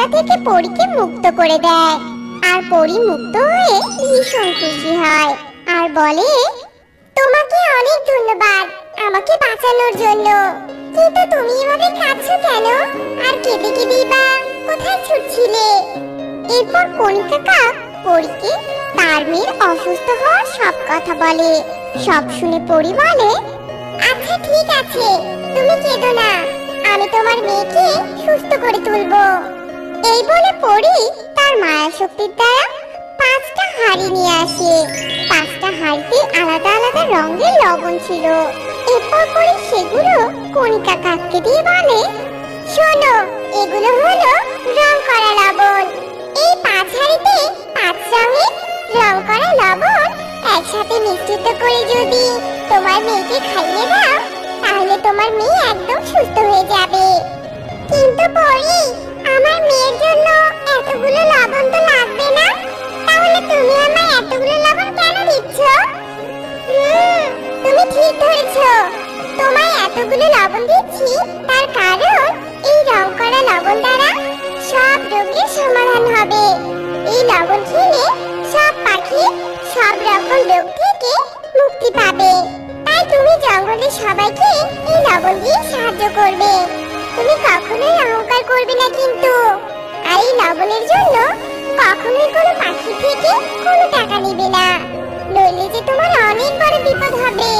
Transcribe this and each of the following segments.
অবস্থা থেকে পরীকে মুক্ত করে দেয়। আর পরী মুক্ত হয়ে ভীষণ খুশি হয় আর বলে, তোমাকে অনেক ধন্যবাদ আমাকে বাঁচানোর জন্য। কিন্তু তুমি এভাবে কাঁদছো কেন? আর কেঁদে কেঁদেই বা কোথায় ছুটছিলে? এরপর কণিকা কাক পরীকে তার মেয়ের অসুস্থ হওয়ার সব কথা বলে। সব শুনে পরী বলে, আচ্ছা ঠিক আছে, তুমি কেঁদো না, আমি তোমার মেয়েকে সুস্থ করে তুলবো। এই বলে পরী তার মায়া শক্তির দ্বারা 5টা হাঁড়ি নিয়ে আসে। 5টা হাঁড়িতে আলাদা আলাদা রঙের লবণ ছিল। এরপর পরী সেগুলো কণিকা কাককে দিয়ে বলে, শোনো, এগুলো হলো রং করা লবণ। এই 5 হাঁড়িতে 5 রঙের রং করা লবণ একসাথে মিশ্রিত করে যদি তোমার মেয়েকে খাইয়ে দাও, তাহলে তোমার মেয়ে একদম সুস্থ হয়ে যাবে। কিন্তু পরী, আমার মেয়ের জন্য এতগুলো লবণ তো লাগবে না, তাহলে তুমি আমায় এতগুলো লবণ কেন দিচ্ছ? তুমি ঠিক ধরেছো, তোমায় এতগুলো লবণ দিচ্ছি তার কারণ এই রং করা লবণ দ্বারা সব রোগের সমাধান হবে। এই লবণ খেলে সব পাখি সব রকম রোগ থেকে মুক্তি পাবে। তাই তুমি জঙ্গলের সবাইকে এই লবণ দিয়ে সাহায্য করবে। তুমি কখনোই অহংকার করবে না কিন্তু। আর এই লবণের জন্য কখনোই কোনো পাখি থেকে কোনো টাকা নিবে না, নইলে যে তোমার অনেক বড় বিপদ হবে।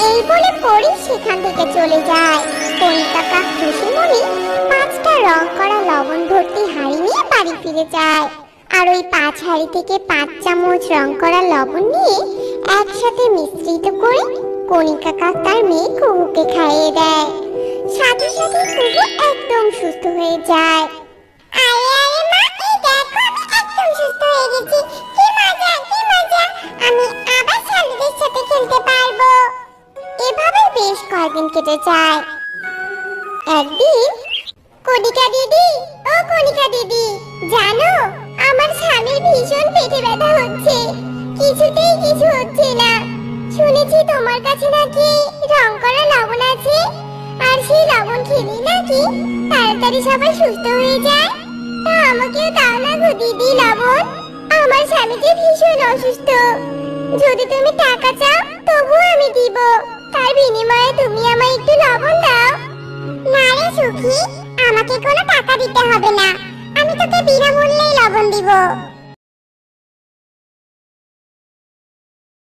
এই বলে পরী সেখান থেকে চলে যায়। কণিকা কাক খুশি মনে 5টা রং করা লবণ ভর্তি হাঁড়ি নিয়ে বাড়ি ফিরে যায়। আর ওই 5 হাঁড়ি থেকে 5 চামচ রং করা লবণ নিয়ে একসাথে মিশ্রিত করে কণিকা কাক তার মেয়ে কুহুকে খাইয়ে দেয়। সাথে সাথে কুহু একদম সুস্থ হয়ে যায়। আরে আরে মা, এই দেখো আমি একদম সুস্থ হয়ে গেছি। কি মজা কি মজা, আমি আবার ছানাদের সাথে খেলতে পারবো। এভাবে বেশ কয়েকদিন কেটে যায়। একদিন, কণিকা দিদি, ও কণিকা দিদি, জানো আমার স্বামীর ভীষণ পেটে ব্যথা হচ্ছে, কিছুতেই কিছু হচ্ছে না। শুনেছি তোমার কাছে নাকি রং করা লবণ আছে, আর সেই লবণ খেলে নাকি তাড়াতাড়ি সবাই সুস্থ হয়ে যায়। তা আমাকেও দাও না গো দিদি লবণ, আমার স্বামী যে ভীষণ অসুস্থ। যদি তুমি টাকা চাও তবুও আমি দিব, তার বিনিময়ে তুমি আমায় একটু লবণ দাও। না রে সুখী, আমাকে কোনো টাকা দিতে হবে না, আমি তোকে বিনামূল্যেই লবণ দিব।